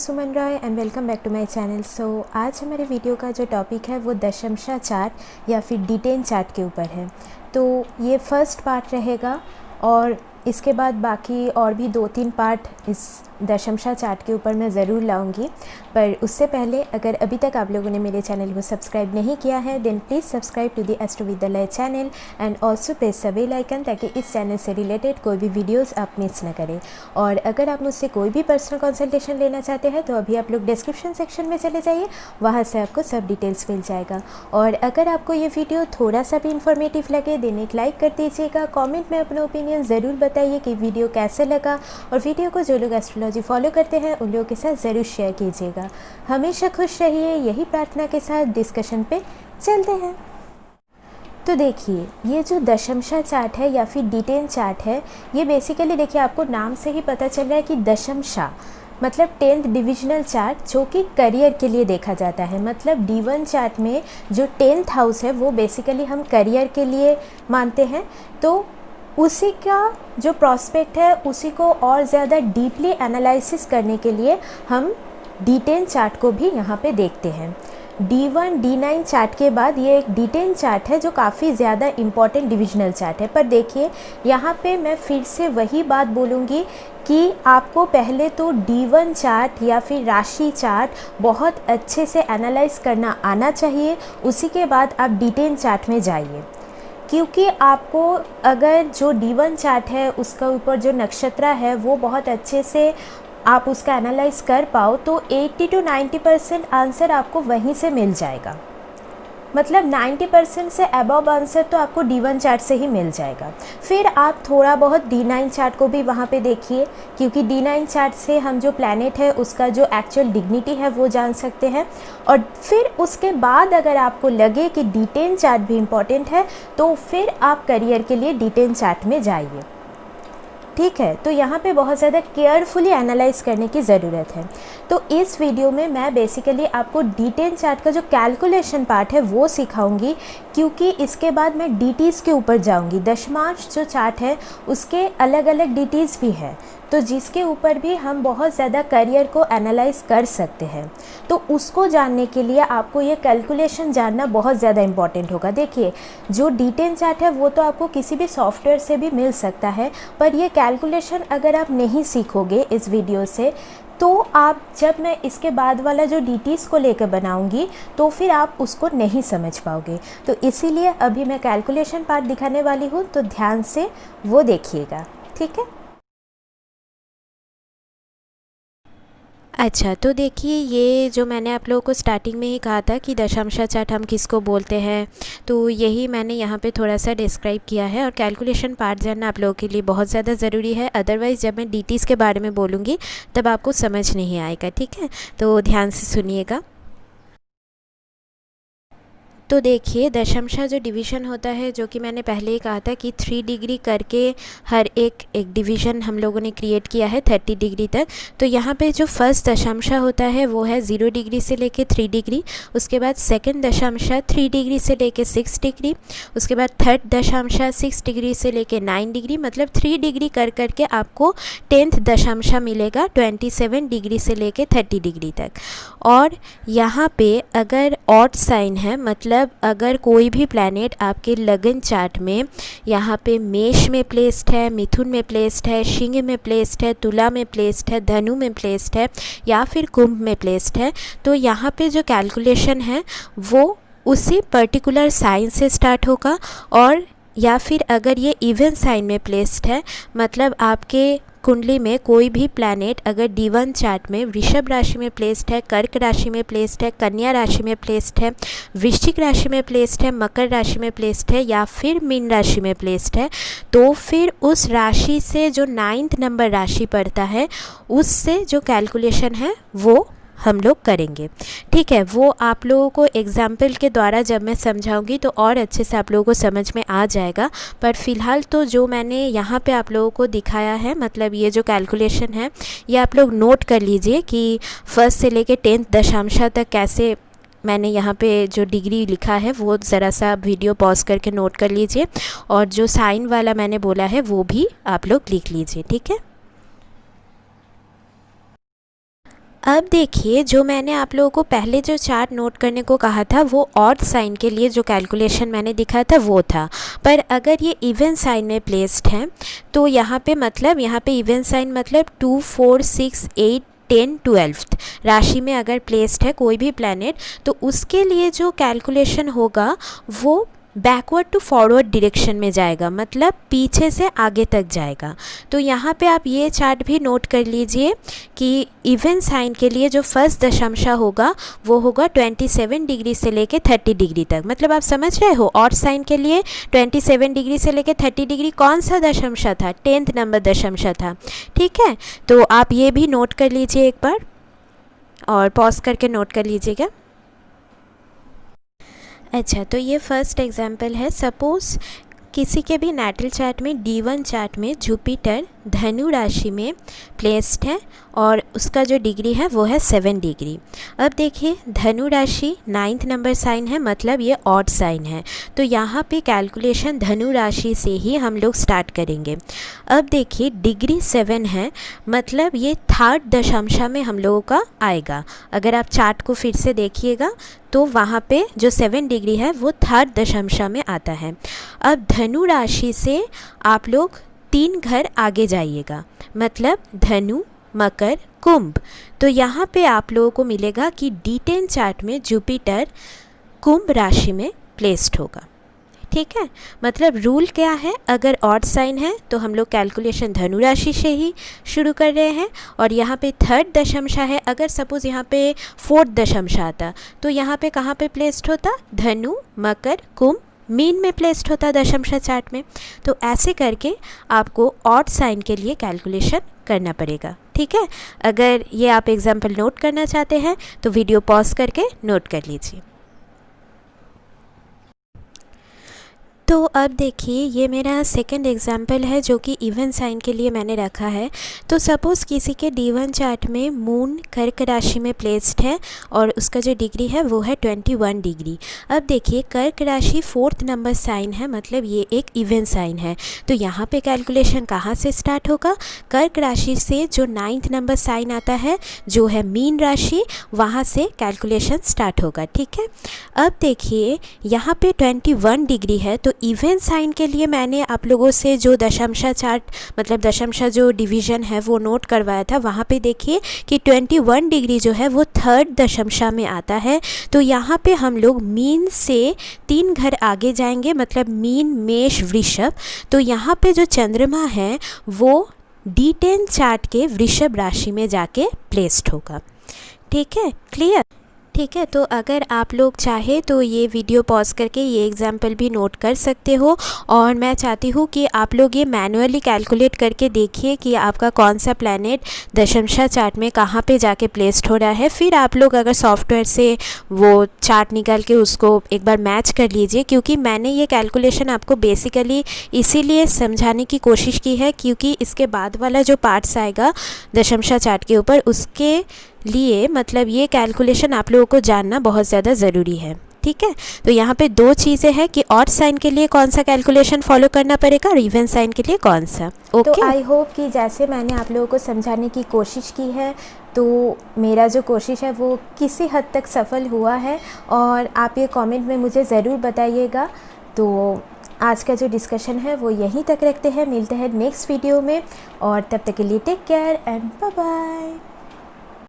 Suman Roy and welcome back to my channel. आज हमारे video का जो टॉपिक है वो दशमशा चार्ट या फिर डिटेन चार्ट के ऊपर है। तो ये फर्स्ट पार्ट रहेगा और इसके बाद बाकी और भी 2-3 पार्ट इस दशमशा चार्ट के ऊपर मैं ज़रूर लाऊंगी। पर उससे पहले अगर अभी तक आप लोगों ने मेरे चैनल को सब्सक्राइब नहीं किया है then please subscribe to the astro with the lay channel and also press the bell icon ताकि इस चैनल से रिलेटेड कोई भी वीडियोस आप मिस ना करें। और अगर आप मुझसे कोई भी पर्सनल कंसल्टेशन लेना चाहते हैं तो अभी आप लोग डिस्क्रिप्शन सेक्शन में चले जाइए, वहाँ से आपको सब डिटेल्स मिल जाएगा। और अगर आपको ये वीडियो थोड़ा सा भी इंफॉर्मेटिव लगे देन एक लाइक कर दीजिएगा, कॉमेंट में अपना ओपिनियन ज़रूर बताइए कि वीडियो कैसे लगा, और वीडियो को जो लोग एस्ट्रोलॉजी फॉलो करते हैं उन लोगों के साथ ज़रूर शेयर कीजिएगा। हमेशा खुश रहिए, यही प्रार्थना के साथ डिस्कशन पे चलते हैं। तो देखिए, ये जो दशमशा चार्ट है या फिर डिटेन चार्ट है, ये बेसिकली देखिए आपको नाम से ही पता चल रहा है कि दशमशा मतलब 10th डिविजनल चार्ट जो कि करियर के लिए देखा जाता है। मतलब D1 चार्ट में जो 10th हाउस है वो बेसिकली हम करियर के लिए मानते हैं। तो उसी का जो प्रॉस्पेक्ट है उसी को और ज़्यादा डीपली एनालिसिस करने के लिए हम D10 चार्ट को भी यहाँ पे देखते हैं। D1 D9 चार्ट के बाद ये एक D10 चार्ट है जो काफ़ी ज़्यादा इम्पॉर्टेंट डिविजनल चार्ट है। पर देखिए यहाँ पे मैं फिर से वही बात बोलूँगी कि आपको पहले तो D1 चार्ट या फिर राशि चार्ट बहुत अच्छे से एनालाइज करना आना चाहिए, उसी के बाद आप D10 चार्ट में जाइए। क्योंकि आपको अगर जो D1 चार्ट है उसका ऊपर जो नक्षत्र है वो बहुत अच्छे से आप उसका एनालाइज कर पाओ तो 80 to 90% आंसर आपको वहीं से मिल जाएगा। मतलब 90% से अबव आंसर तो आपको D1 चार्ट से ही मिल जाएगा। फिर आप थोड़ा बहुत D9 चार्ट को भी वहाँ पे देखिए, क्योंकि D9 चार्ट से हम जो प्लैनेट है उसका जो एक्चुअल डिग्निटी है वो जान सकते हैं। और फिर उसके बाद अगर आपको लगे कि D10 चार्ट भी इम्पॉर्टेंट है तो फिर आप करियर के लिए D10 चार्ट में जाइए। ठीक है, तो यहाँ पे बहुत ज़्यादा केयरफुली एनालाइज करने की ज़रूरत है। तो इस वीडियो में मैं बेसिकली आपको D10 चार्ट का जो कैलकुलेशन पार्ट है वो सिखाऊंगी, क्योंकि इसके बाद मैं DTs के ऊपर जाऊंगी। दशमांश जो चार्ट है उसके अलग अलग DTs भी है, तो जिसके ऊपर भी हम बहुत ज़्यादा करियर को एनालाइज कर सकते हैं। तो उसको जानने के लिए आपको ये कैलकुलेशन जानना बहुत ज़्यादा इम्पॉर्टेंट होगा। देखिए, जो D10 चार्ट है वो तो आपको किसी भी सॉफ्टवेयर से भी मिल सकता है, पर ये कैलकुलेशन अगर आप नहीं सीखोगे इस वीडियो से तो आप जब मैं इसके बाद वाला जो DTs को लेकर बनाऊंगी तो फिर आप उसको नहीं समझ पाओगे। तो इसीलिए अभी मैं कैलकुलेशन पार्ट दिखाने वाली हूँ, तो ध्यान से वो देखिएगा। ठीक है। अच्छा, तो देखिए, ये जो मैंने आप लोगों को स्टार्टिंग में ही कहा था कि दशमशा चार्ट हम किसको बोलते हैं, तो यही मैंने यहाँ पे थोड़ा सा डिस्क्राइब किया है। और कैलकुलेशन पार्ट जानना आप लोगों के लिए बहुत ज़्यादा ज़रूरी है, अदरवाइज़ जब मैं DTs के बारे में बोलूँगी तब आपको समझ नहीं आएगा। ठीक है, तो ध्यान से सुनिएगा। तो देखिए, दशमशा जो डिवीज़न होता है, जो कि मैंने पहले ही कहा था कि 3 डिग्री करके हर एक डिवीज़न हम लोगों ने क्रिएट किया है 30 डिग्री तक। तो यहाँ पे जो फर्स्ट दशमशा होता है वो है 0 डिग्री से लेके 3 डिग्री। उसके बाद सेकंड दशमशा 3 डिग्री से लेके 6 डिग्री। उसके बाद थर्ड दशमशा 6 डिग्री से लेके 9 डिग्री। मतलब 3 डिग्री कर करके आपको 10th दशमशा मिलेगा 27 डिग्री से लेके 30 डिग्री तक। और यहाँ पे अगर ऑड साइन है, मतलब अगर कोई भी प्लैनेट आपके लगन चार्ट में यहाँ पे मेष में प्लेस्ड है, मिथुन में प्लेस्ड है, सिंह में प्लेस्ड है, तुला में प्लेस्ड है, धनु में प्लेस्ड है या फिर कुंभ में प्लेस्ड है, तो यहाँ पे जो कैलकुलेशन है वो उसी पर्टिकुलर साइन से स्टार्ट होगा। और या फिर अगर ये इवन साइन में प्लेस्ड है, मतलब आपके कुंडली में कोई भी प्लैनेट अगर D1 चार्ट में वृषभ राशि में प्लेस्ड है, कर्क राशि में प्लेस्ड है, कन्या राशि में प्लेस्ड है, वृश्चिक राशि में प्लेस्ड है, मकर राशि में प्लेस्ड है या फिर मीन राशि में प्लेस्ड है, तो फिर उस राशि से जो 9th नंबर राशि पड़ता है उससे जो कैलकुलेशन है वो हम लोग करेंगे। ठीक है, वो आप लोगों को एग्जाम्पल के द्वारा जब मैं समझाऊंगी तो और अच्छे से आप लोगों को समझ में आ जाएगा। पर फ़िलहाल तो जो मैंने यहाँ पे आप लोगों को दिखाया है, मतलब ये जो कैलकुलेशन है ये आप लोग नोट कर लीजिए कि फर्स्ट से लेके 10th दशमशा तक कैसे मैंने यहाँ पे जो डिग्री लिखा है वो ज़रा सा वीडियो पॉज करके नोट कर लीजिए। और जो साइन वाला मैंने बोला है वो भी आप लोग लिख लीजिए। ठीक है। अब देखिए, जो मैंने आप लोगों को पहले जो चार्ट नोट करने को कहा था वो ऑड साइन के लिए जो कैलकुलेशन मैंने दिखाया था वो था, पर अगर ये इवन साइन में प्लेस्ड है तो यहाँ पे इवन साइन मतलब 2, 4, 6, 8, 10, 12 राशि में अगर प्लेस्ड है कोई भी प्लैनेट, तो उसके लिए जो कैलकुलेशन होगा वो बैकवर्ड टू फॉरवर्ड डायरेक्शन में जाएगा, मतलब पीछे से आगे तक जाएगा। तो यहाँ पे आप ये चार्ट भी नोट कर लीजिए कि इवन साइन के लिए जो फर्स्ट दशांश होगा वो होगा 27 डिग्री से लेके 30 डिग्री तक। मतलब आप समझ रहे हो, ऑड साइन के लिए 27 डिग्री से लेके 30 डिग्री कौन सा दशांश था? 10th नंबर दशांश था। ठीक है, तो आप ये भी नोट कर लीजिए एक बार और पॉज करके नोट कर लीजिएगा। अच्छा, तो ये फर्स्ट एग्जांपल है। सपोज़ किसी के भी नाटल चार्ट में D1 चार्ट में जुपिटर धनु राशि में प्लेस्ड है और उसका जो डिग्री है वो है 7 डिग्री। अब देखिए, धनु राशि 9th नंबर साइन है, मतलब ये ऑड साइन है, तो यहाँ पे कैलकुलेशन धनु राशि से ही हम लोग स्टार्ट करेंगे। अब देखिए, डिग्री 7 है, मतलब ये 3rd दशांश में हम लोगों का आएगा। अगर आप चार्ट को फिर से देखिएगा तो वहाँ पे जो 7 डिग्री है वो 3rd दशांश में आता है। अब धनु राशि से आप लोग 3 घर आगे जाइएगा, मतलब धनु, मकर, कुंभ। तो यहाँ पे आप लोगों को मिलेगा कि D10 चार्ट में जुपिटर कुंभ राशि में प्लेस्ड होगा। ठीक है, मतलब रूल क्या है, अगर ऑड साइन है तो हम लोग कैलकुलेशन धनु राशि से ही शुरू कर रहे हैं, और यहाँ पे 3rd दशांश है। अगर सपोज़ यहाँ पे 4th दशांश आता तो यहाँ पे कहाँ पे प्लेस्ड होता? धनु, मकर, कुंभ, मीन में प्लेस्ड होता दशांश चार्ट में। तो ऐसे करके आपको ऑड साइन के लिए कैलकुलेशन करना पड़ेगा। ठीक है, अगर ये आप एग्जाम्पल नोट करना चाहते हैं तो वीडियो पॉज करके नोट कर लीजिए। तो अब देखिए, ये मेरा सेकंड एग्जाम्पल है जो कि इवन साइन के लिए मैंने रखा है। तो सपोज़ किसी के D1 चार्ट में मून कर्क राशि में प्लेस्ड है और उसका जो डिग्री है वो है 21 डिग्री। अब देखिए, कर्क राशि 4th नंबर साइन है, मतलब ये एक इवन साइन है। तो यहाँ पे कैलकुलेशन कहाँ से स्टार्ट होगा? कर्क राशि से जो 9th नंबर साइन आता है जो है मीन राशि, वहाँ से कैलकुलेशन स्टार्ट होगा। ठीक है, अब देखिए यहाँ पे 21 डिग्री है, तो इवन साइन के लिए मैंने आप लोगों से जो दशांश चार्ट मतलब दशांश जो डिवीज़न है वो नोट करवाया था, वहाँ पे देखिए कि 21 डिग्री जो है वो 3rd दशांश में आता है। तो यहाँ पे हम लोग मीन से 3 घर आगे जाएंगे, मतलब मीन, मेष, वृषभ। तो यहाँ पे जो चंद्रमा है वो D10 चार्ट के वृषभ राशि में जाके प्लेस्ड होगा। ठीक है, क्लियर? ठीक है, तो अगर आप लोग चाहे तो ये वीडियो पॉज करके ये एग्जाम्पल भी नोट कर सकते हो, और मैं चाहती हूँ कि आप लोग ये मैनुअली कैलकुलेट करके देखिए कि आपका कौन सा प्लैनेट दशांश चार्ट में कहाँ पे जाके प्लेस्ड हो रहा है। फिर आप लोग अगर सॉफ्टवेयर से वो चार्ट निकाल के उसको एक बार मैच कर लीजिए, क्योंकि मैंने ये कैलकुलेशन आपको बेसिकली इसीलिए समझाने की कोशिश की है क्योंकि इसके बाद वाला जो पार्ट्स आएगा दशांश चार्ट के ऊपर, उसके लिए मतलब ये कैलकुलेशन आप लोगों को जानना बहुत ज़्यादा ज़रूरी है। ठीक है, तो यहाँ पे 2 चीज़ें हैं कि ऑड साइन के लिए कौन सा कैलकुलेशन फॉलो करना पड़ेगा और इवन साइन के लिए कौन सा। ओके, तो आई होप कि जैसे मैंने आप लोगों को समझाने की कोशिश की है तो मेरा जो कोशिश है वो किसी हद तक सफल हुआ है, और आप ये कमेंट में मुझे ज़रूर बताइएगा। तो आज का जो डिस्कशन है वो यहीं तक रखते हैं, मिलते हैं नेक्स्ट वीडियो में, और तब तक के लिए take care and bye bye.